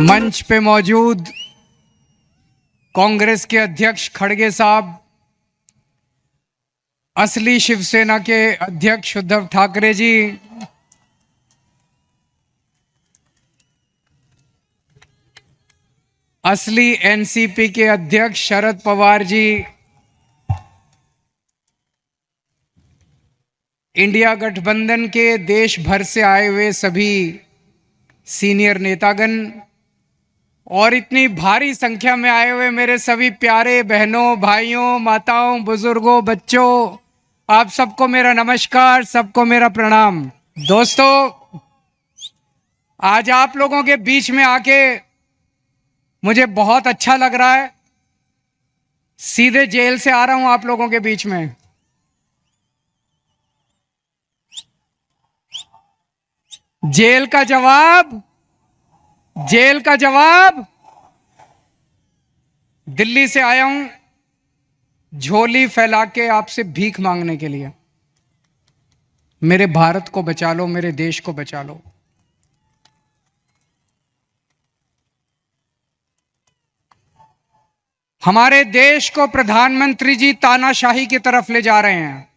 मंच पे मौजूद कांग्रेस के अध्यक्ष खड़गे साहब, असली शिवसेना के अध्यक्ष उद्धव ठाकरे जी, असली एनसीपी के अध्यक्ष शरद पवार जी, इंडिया गठबंधन के देश भर से आए हुए सभी सीनियर नेतागण और इतनी भारी संख्या में आए हुए मेरे सभी प्यारे बहनों, भाइयों, माताओं, बुजुर्गों, बच्चों, आप सबको मेरा नमस्कार, सबको मेरा प्रणाम। दोस्तों, आज आप लोगों के बीच में आके मुझे बहुत अच्छा लग रहा है। सीधे जेल से आ रहा हूं आप लोगों के बीच में। जेल का जवाब, जेल का जवाब, दिल्ली से आया हूं झोली फैला के आपसे भीख मांगने के लिए। मेरे भारत को बचा लो, मेरे देश को बचा लो। हमारे देश को प्रधानमंत्री जी तानाशाही की तरफ ले जा रहे हैं।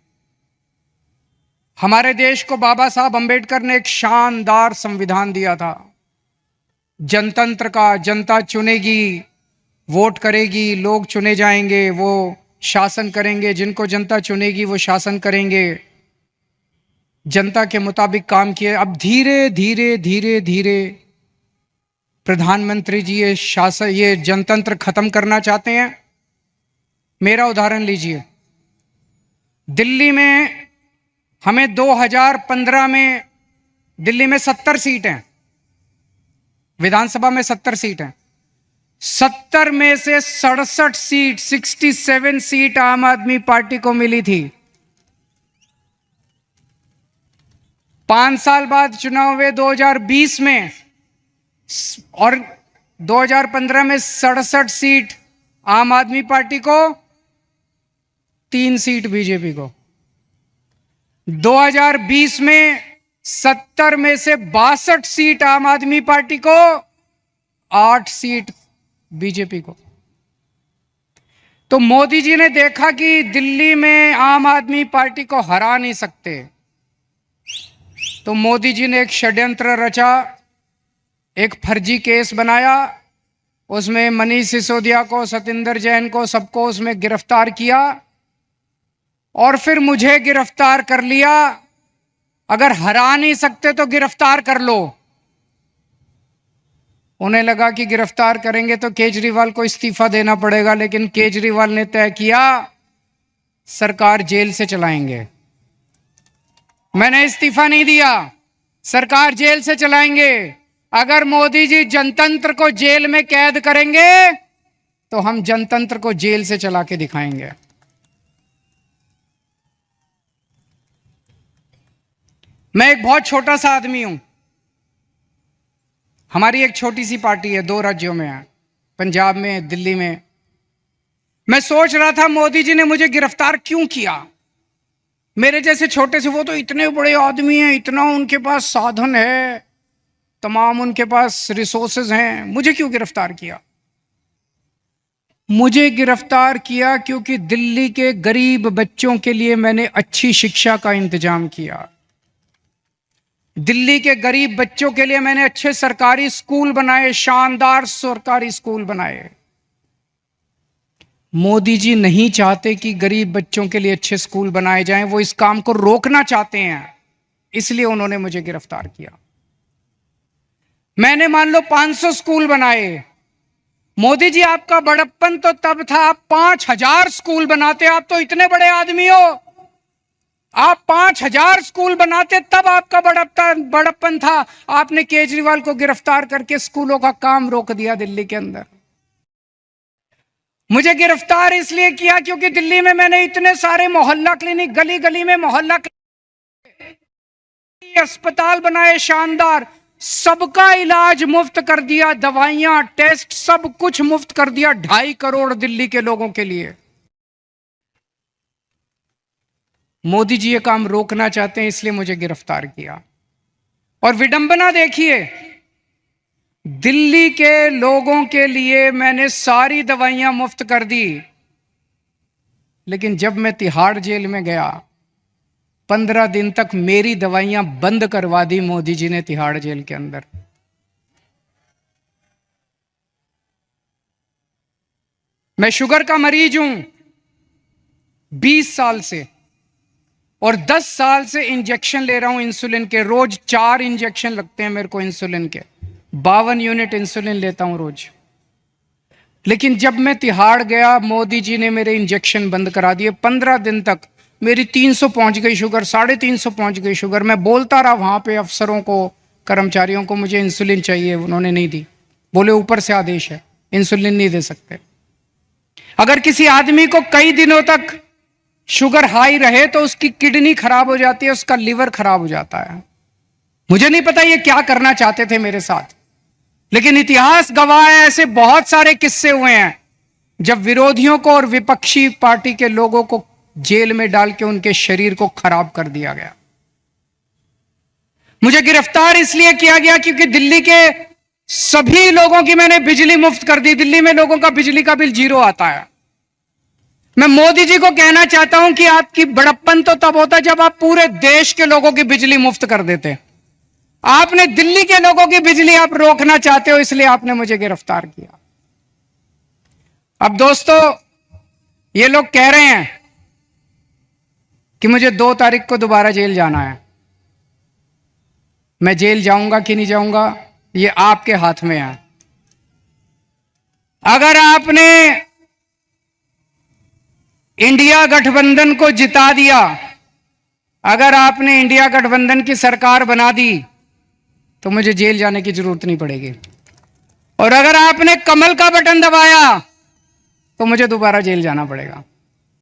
हमारे देश को बाबा साहब अंबेडकर ने एक शानदार संविधान दिया था, जनतंत्र का। जनता चुनेगी, वोट करेगी, लोग चुने जाएंगे, वो शासन करेंगे। जिनको जनता चुनेगी वो शासन करेंगे। जनता के मुताबिक काम किए। अब धीरे धीरे धीरे धीरे प्रधानमंत्री जी ये शासन, ये जनतंत्र खत्म करना चाहते हैं। मेरा उदाहरण लीजिए, दिल्ली में हमें 2015 में दिल्ली में 70 सीट हैं, विधानसभा में 70 सीट हैं। 70 में से 67 सीट, 67 सीट आम आदमी पार्टी को मिली थी। 5 साल बाद चुनाव हुए 2020 में, और 2015 में 67 सीट आम आदमी पार्टी को, 3 सीट बीजेपी को। 2020 में 70 में से 62 सीट आम आदमी पार्टी को, 8 सीट बीजेपी को। तो मोदी जी ने देखा कि दिल्ली में आम आदमी पार्टी को हरा नहीं सकते, तो मोदी जी ने एक षड्यंत्र रचा, एक फर्जी केस बनाया। उसमें मनीष सिसोदिया को, सतिंदर जैन को, सबको उसमें गिरफ्तार किया और फिर मुझे गिरफ्तार कर लिया। अगर हरा नहीं सकते तो गिरफ्तार कर लो। उन्हें लगा कि गिरफ्तार करेंगे तो केजरीवाल को इस्तीफा देना पड़ेगा, लेकिन केजरीवाल ने तय किया सरकार जेल से चलाएंगे। मैंने इस्तीफा नहीं दिया, सरकार जेल से चलाएंगे। अगर मोदी जी जनतंत्र को जेल में कैद करेंगे तो हम जनतंत्र को जेल से चला के दिखाएंगे। मैं एक बहुत छोटा सा आदमी हूं। हमारी एक छोटी सी पार्टी है, 2 राज्यों में है, पंजाब में, दिल्ली में। मैं सोच रहा था मोदी जी ने मुझे गिरफ्तार क्यों किया। मेरे जैसे छोटे से, वो तो इतने बड़े आदमी हैं, इतना उनके पास साधन है, तमाम उनके पास रिसोर्सेज हैं, मुझे क्यों गिरफ्तार किया। मुझे गिरफ्तार किया क्योंकि दिल्ली के गरीब बच्चों के लिए मैंने अच्छी शिक्षा का इंतजाम किया। दिल्ली के गरीब बच्चों के लिए मैंने अच्छे सरकारी स्कूल बनाए, शानदार सरकारी स्कूल बनाए। मोदी जी नहीं चाहते कि गरीब बच्चों के लिए अच्छे स्कूल बनाए जाएं, वो इस काम को रोकना चाहते हैं, इसलिए उन्होंने मुझे गिरफ्तार किया। मैंने मान लो 500 स्कूल बनाए। मोदी जी, आपका बड़प्पन तो तब था आप 5000 स्कूल बनाते। आप तो इतने बड़े आदमी हो, आप 5000 स्कूल बनाते, तब आपका बड़प्पन था। आपने केजरीवाल को गिरफ्तार करके स्कूलों का काम रोक दिया दिल्ली के अंदर। मुझे गिरफ्तार इसलिए किया क्योंकि दिल्ली में मैंने इतने सारे मोहल्ला क्लिनिक, गली गली में मोहल्ला क्लिनिक, अस्पताल बनाए शानदार, सबका इलाज मुफ्त कर दिया, दवाइयां, टेस्ट, सब कुछ मुफ्त कर दिया 2.5 करोड़ दिल्ली के लोगों के लिए। मोदी जी ये काम रोकना चाहते हैं, इसलिए मुझे गिरफ्तार किया। और विडंबना देखिए, दिल्ली के लोगों के लिए मैंने सारी दवाइयां मुफ्त कर दी, लेकिन जब मैं तिहाड़ जेल में गया 15 दिन तक मेरी दवाइयां बंद करवा दी मोदी जी ने तिहाड़ जेल के अंदर। मैं शुगर का मरीज हूं 20 साल से, और 10 साल से इंजेक्शन ले रहा हूं इंसुलिन के। रोज 4 इंजेक्शन लगते हैं मेरे को इंसुलिन के, 52 यूनिट इंसुलिन लेता हूं रोज। लेकिन जब मैं तिहाड़ गया, मोदी जी ने मेरे इंजेक्शन बंद करा दिए। 15 दिन तक मेरी 300 पहुंच गई शुगर, 350 पहुंच गई शुगर। मैं बोलता रहा वहां पे अफसरों को, कर्मचारियों को, मुझे इंसुलिन चाहिए, उन्होंने नहीं दी। बोले ऊपर से आदेश है, इंसुलिन नहीं दे सकते। अगर किसी आदमी को कई दिनों तक शुगर हाई रहे तो उसकी किडनी खराब हो जाती है, उसका लिवर खराब हो जाता है। मुझे नहीं पता ये क्या करना चाहते थे मेरे साथ, लेकिन इतिहास गवाह है, ऐसे बहुत सारे किस्से हुए हैं जब विरोधियों को और विपक्षी पार्टी के लोगों को जेल में डाल के उनके शरीर को खराब कर दिया गया। मुझे गिरफ्तार इसलिए किया गया क्योंकि दिल्ली के सभी लोगों की मैंने बिजली मुफ्त कर दी। दिल्ली में लोगों का बिजली का बिल 0 आता है। मैं मोदी जी को कहना चाहता हूं कि आपकी बड़प्पन तो तब होता जब आप पूरे देश के लोगों की बिजली मुफ्त कर देते। आपने दिल्ली के लोगों की बिजली आप रोकना चाहते हो, इसलिए आपने मुझे गिरफ्तार किया। अब दोस्तों, ये लोग कह रहे हैं कि मुझे 2 तारीख को दोबारा जेल जाना है। मैं जेल जाऊंगा कि नहीं जाऊंगा, ये आपके हाथ में है। अगर आपने इंडिया गठबंधन को जिता दिया, अगर आपने इंडिया गठबंधन की सरकार बना दी, तो मुझे जेल जाने की जरूरत नहीं पड़ेगी। और अगर आपने कमल का बटन दबाया तो मुझे दोबारा जेल जाना पड़ेगा।